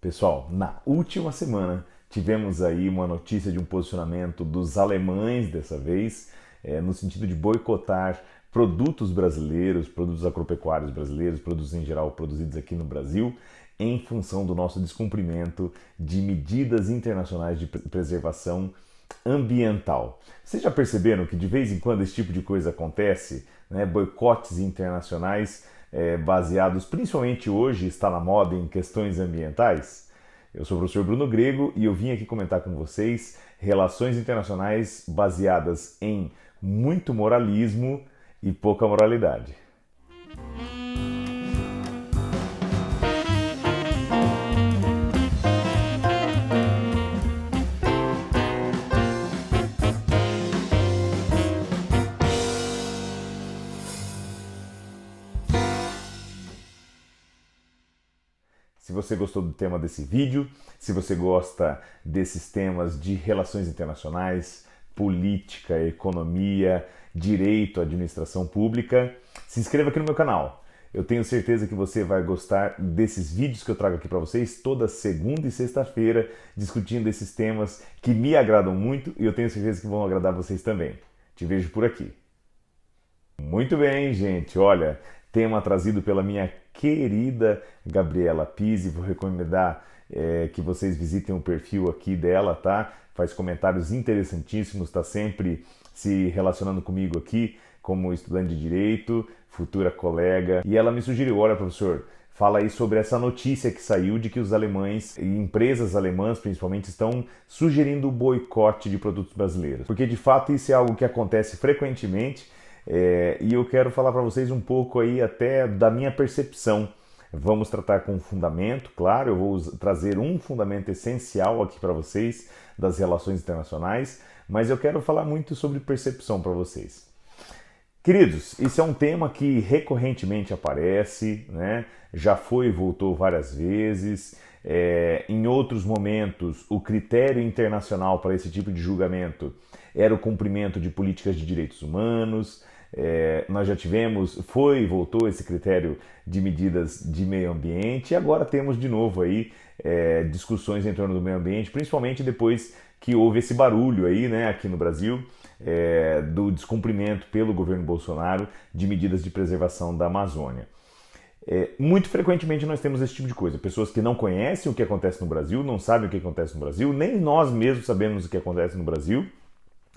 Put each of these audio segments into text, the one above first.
Pessoal, na última semana tivemos aí uma notícia de um posicionamento dos alemães dessa vez, no sentido de boicotar produtos brasileiros, produtos agropecuários brasileiros, produtos em geral produzidos aqui no Brasil, em função do nosso descumprimento de medidas internacionais de preservação ambiental. Vocês já perceberam que de vez em quando esse tipo de coisa acontece, né? Boicotes internacionais baseados principalmente hoje, está na moda em questões ambientais? Eu sou o professor Bruno Grego e eu vim aqui comentar com vocês relações internacionais baseadas em muito moralismo e pouca moralidade. Se você gostou do tema desse vídeo, se você gosta desses temas de relações internacionais, política, economia, direito, administração pública, se inscreva aqui no meu canal. Eu tenho certeza que você vai gostar desses vídeos que eu trago aqui para vocês toda segunda e sexta-feira, discutindo esses temas que me agradam muito e eu tenho certeza que vão agradar vocês também. Te vejo por aqui. Muito bem, gente. Olha, tema trazido pela minha querida Gabriela Pizzi. Vou recomendar que vocês visitem o perfil aqui dela, tá? Faz comentários interessantíssimos, está sempre se relacionando comigo aqui como estudante de Direito, futura colega. E ela me sugeriu, olha professor, fala aí sobre essa notícia que saiu de que os alemães e empresas alemãs principalmente estão sugerindo o boicote de produtos brasileiros. Porque de fato isso é algo que acontece frequentemente e eu quero falar para vocês um pouco aí até da minha percepção. Vamos tratar com fundamento, claro, eu vou trazer um fundamento essencial aqui para vocês das relações internacionais, mas eu quero falar muito sobre percepção para vocês. Queridos, isso é um tema que recorrentemente aparece, né? Já foi e voltou várias vezes. Em outros momentos, o critério internacional para esse tipo de julgamento era o cumprimento de políticas de direitos humanos. Nós já tivemos, foi e voltou esse critério de medidas de meio ambiente e agora temos de novo aí discussões em torno do meio ambiente, principalmente depois que houve esse barulho aí, né, aqui no Brasil, do descumprimento pelo governo Bolsonaro de medidas de preservação da Amazônia. Muito frequentemente nós temos esse tipo de coisa, pessoas que não conhecem o que acontece no Brasil, não sabem o que acontece no Brasil, nem nós mesmos sabemos o que acontece no Brasil,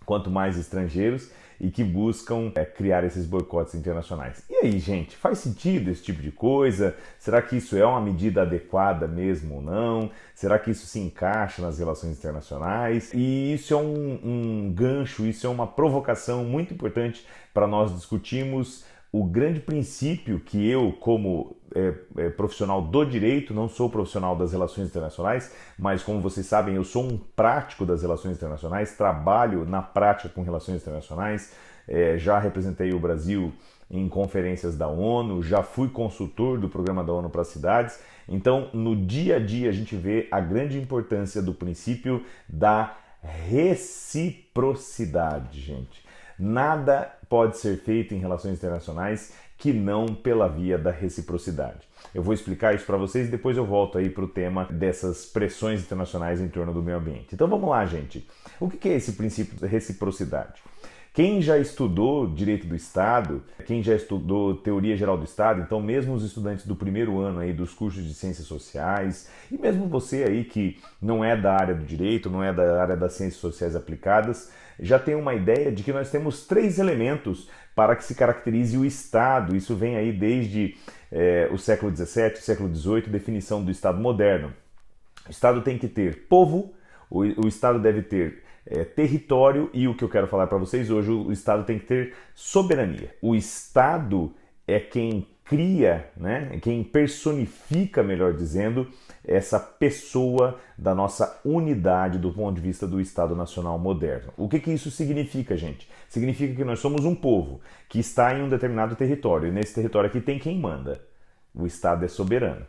quanto mais estrangeiros, e que buscam criar esses boicotes internacionais. E aí, gente, faz sentido esse tipo de coisa? Será que isso é uma medida adequada mesmo ou não? Será que isso se encaixa nas relações internacionais? E isso é um gancho, isso é uma provocação muito importante para nós discutirmos o grande princípio que eu, como profissional do direito, não sou profissional das relações internacionais, mas como vocês sabem, eu sou um prático das relações internacionais, trabalho na prática com relações internacionais, já representei o Brasil em conferências da ONU, já fui consultor do programa da ONU para as cidades, então no dia a dia a gente vê a grande importância do princípio da reciprocidade, gente. Nada pode ser feito em relações internacionais que não pela via da reciprocidade. Eu vou explicar isso para vocês e depois eu volto aí para o tema dessas pressões internacionais em torno do meio ambiente. Então vamos lá, gente. O que é esse princípio da reciprocidade? Quem já estudou Direito do Estado, quem já estudou Teoria Geral do Estado, então mesmo os estudantes do primeiro ano aí dos cursos de Ciências Sociais, e mesmo você aí que não é da área do Direito, não é da área das Ciências Sociais aplicadas, já tem uma ideia de que nós temos três elementos para que se caracterize o Estado. Isso vem aí desde o século XVII, século XVIII, definição do Estado moderno. O Estado tem que ter povo, o Estado deve ter território e o que eu quero falar para vocês hoje, o Estado tem que ter soberania. O Estado é quem cria, né, quem personifica, melhor dizendo, essa pessoa da nossa unidade do ponto de vista do Estado Nacional moderno. O que isso significa, gente? Significa que nós somos um povo que está em um determinado território e nesse território aqui tem quem manda. O Estado é soberano.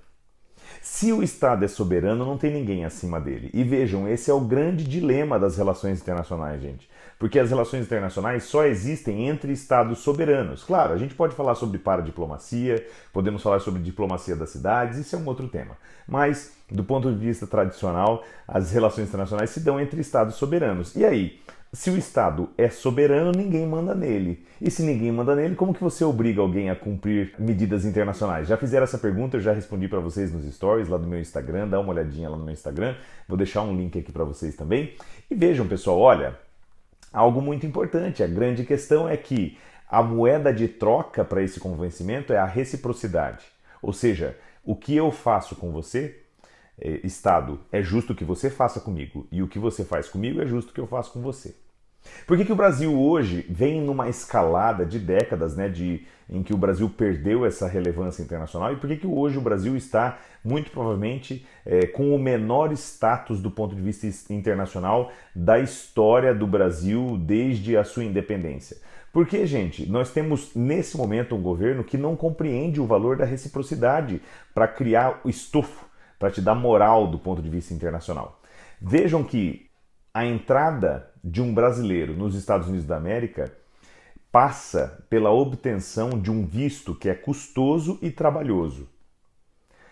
Se o Estado é soberano, não tem ninguém acima dele. E vejam, esse é o grande dilema das relações internacionais, gente. Porque as relações internacionais só existem entre Estados soberanos. Claro, a gente pode falar sobre paradiplomacia, podemos falar sobre diplomacia das cidades, isso é um outro tema. Mas, do ponto de vista tradicional, as relações internacionais se dão entre Estados soberanos. E aí? Se o Estado é soberano, ninguém manda nele. E se ninguém manda nele, como que você obriga alguém a cumprir medidas internacionais? Já fizeram essa pergunta, eu já respondi para vocês nos stories lá do meu Instagram, dá uma olhadinha lá no meu Instagram, vou deixar um link aqui para vocês também. E vejam, pessoal, olha, algo muito importante, a grande questão é que a moeda de troca para esse convencimento é a reciprocidade. Ou seja, o que eu faço com você, Estado, é justo que você faça comigo, e o que você faz comigo é justo que eu faça com você. Por que o Brasil hoje vem numa escalada de décadas, né, em que o Brasil perdeu essa relevância internacional, e por que hoje o Brasil está, muito provavelmente, com o menor status do ponto de vista internacional da história do Brasil desde a sua independência? Porque, gente, nós temos nesse momento um governo que não compreende o valor da reciprocidade para criar o estofo, para te dar moral do ponto de vista internacional. Vejam que a entrada de um brasileiro nos Estados Unidos da América passa pela obtenção de um visto que é custoso e trabalhoso.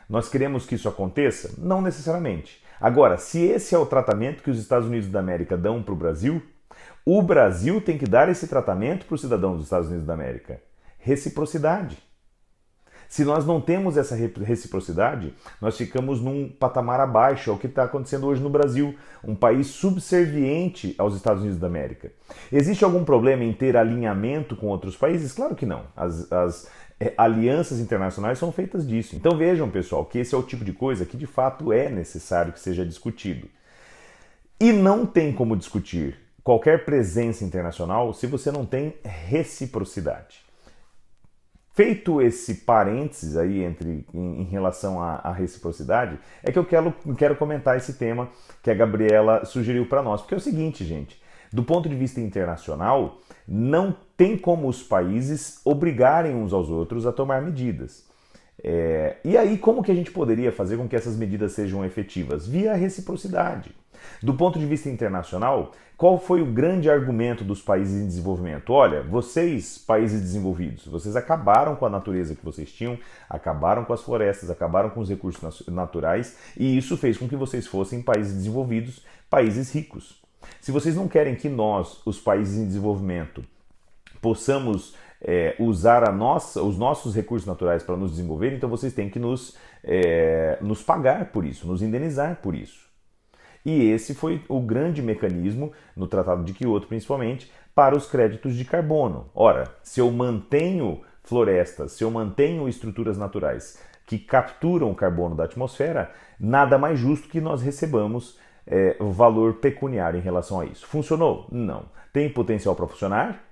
Nós queremos que isso aconteça? Não necessariamente. Agora, se esse é o tratamento que os Estados Unidos da América dão para o Brasil tem que dar esse tratamento para o cidadão dos Estados Unidos da América. Reciprocidade. Se nós não temos essa reciprocidade, nós ficamos num patamar abaixo ao que está acontecendo hoje no Brasil, um país subserviente aos Estados Unidos da América. Existe algum problema em ter alinhamento com outros países? Claro que não. As alianças internacionais são feitas disso. Então vejam, pessoal, que esse é o tipo de coisa que de fato é necessário que seja discutido. E não tem como discutir qualquer presença internacional se você não tem reciprocidade. Feito esse parênteses aí em relação à reciprocidade, é que eu quero comentar esse tema que a Gabriela sugeriu para nós. Porque é o seguinte, gente, do ponto de vista internacional, não tem como os países obrigarem uns aos outros a tomar medidas. E aí, como que a gente poderia fazer com que essas medidas sejam efetivas? Via reciprocidade. Do ponto de vista internacional, qual foi o grande argumento dos países em desenvolvimento? Olha, vocês, países desenvolvidos, vocês acabaram com a natureza que vocês tinham, acabaram com as florestas, acabaram com os recursos naturais, e isso fez com que vocês fossem países desenvolvidos, países ricos. Se vocês não querem que nós, os países em desenvolvimento, possamos usar os nossos recursos naturais para nos desenvolver, então vocês têm que nos pagar por isso, nos indenizar por isso. E esse foi o grande mecanismo, no Tratado de Kyoto principalmente, para os créditos de carbono. Ora, se eu mantenho florestas, se eu mantenho estruturas naturais que capturam o carbono da atmosfera, nada mais justo que nós recebamos valor pecuniário em relação a isso. Funcionou? Não. Tem potencial para funcionar?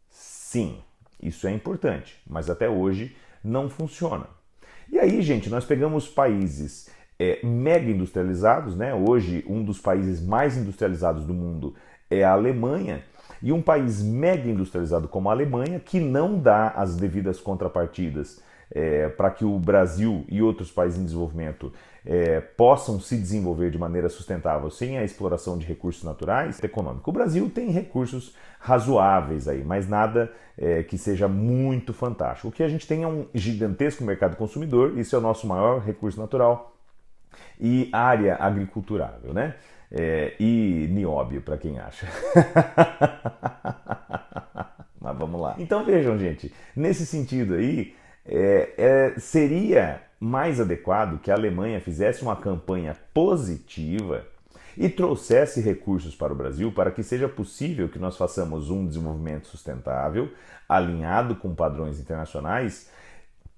Sim. Isso é importante, mas até hoje não funciona. E aí, gente, nós pegamos países mega industrializados, né? Hoje, um dos países mais industrializados do mundo é a Alemanha, e um país mega industrializado como a Alemanha, que não dá as devidas contrapartidas para que o Brasil e outros países em desenvolvimento possam se desenvolver de maneira sustentável sem a exploração de recursos naturais econômicos. O Brasil tem recursos razoáveis aí, mas nada que seja muito fantástico. O que a gente tem é um gigantesco mercado consumidor, isso é o nosso maior recurso natural, e área agriculturável, né? E nióbio, para quem acha. Mas vamos lá. Então vejam, gente, nesse sentido aí, seria mais adequado que a Alemanha fizesse uma campanha positiva e trouxesse recursos para o Brasil para que seja possível que nós façamos um desenvolvimento sustentável, alinhado com padrões internacionais,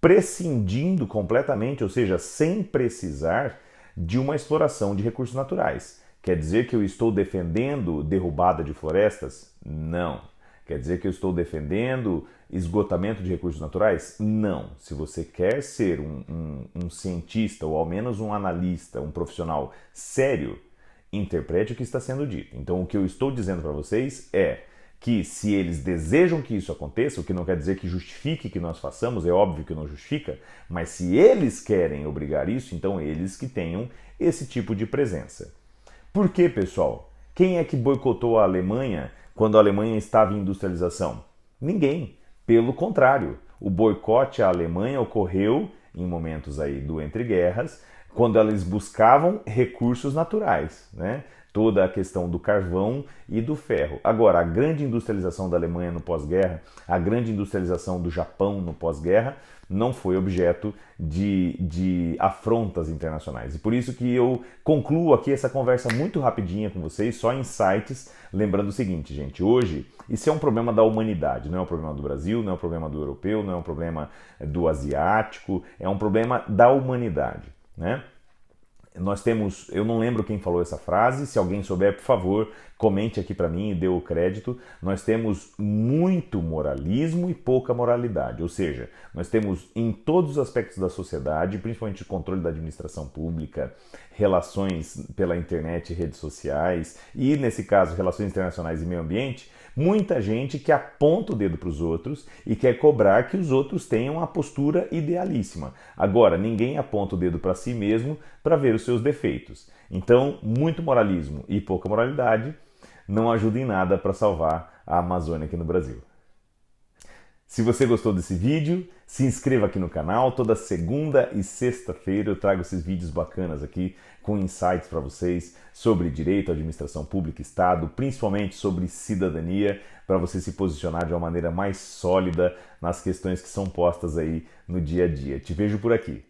prescindindo completamente, ou seja, sem precisar de uma exploração de recursos naturais. Quer dizer que eu estou defendendo derrubada de florestas? Não. Quer dizer que eu estou defendendo esgotamento de recursos naturais? Não. Se você quer ser um cientista, ou ao menos um analista, um profissional sério, interprete o que está sendo dito. Então, o que eu estou dizendo para vocês é que se eles desejam que isso aconteça, o que não quer dizer que justifique que nós façamos, é óbvio que não justifica, mas se eles querem obrigar isso, então eles que tenham esse tipo de presença. Por quê, pessoal? Quem é que boicotou a Alemanha quando a Alemanha estava em industrialização? Ninguém. Pelo contrário, o boicote à Alemanha ocorreu em momentos aí do entre guerras, quando eles buscavam recursos naturais, né? Toda a questão do carvão e do ferro. Agora, a grande industrialização da Alemanha no pós-guerra, a grande industrialização do Japão no pós-guerra, não foi objeto de afrontas internacionais. E por isso que eu concluo aqui essa conversa muito rapidinha com vocês, só insights, lembrando o seguinte, gente, hoje isso é um problema da humanidade, não é um problema do Brasil, não é um problema do europeu, não é um problema do asiático, é um problema da humanidade, né? Nós temos, eu não lembro quem falou essa frase, se alguém souber, por favor, comente aqui para mim e dê o crédito. Nós temos muito moralismo e pouca moralidade, ou seja, nós temos em todos os aspectos da sociedade, principalmente o controle da administração pública, relações pela internet e redes sociais e, nesse caso, relações internacionais e meio ambiente, muita gente que aponta o dedo para os outros e quer cobrar que os outros tenham a postura idealíssima. Agora, ninguém aponta o dedo para si mesmo para ver os seus defeitos. Então, muito moralismo e pouca moralidade não ajuda em nada para salvar a Amazônia aqui no Brasil. Se você gostou desse vídeo, se inscreva aqui no canal. Toda segunda e sexta-feira eu trago esses vídeos bacanas aqui com insights para vocês sobre direito, administração pública, Estado, principalmente sobre cidadania, para você se posicionar de uma maneira mais sólida nas questões que são postas aí no dia a dia. Te vejo por aqui.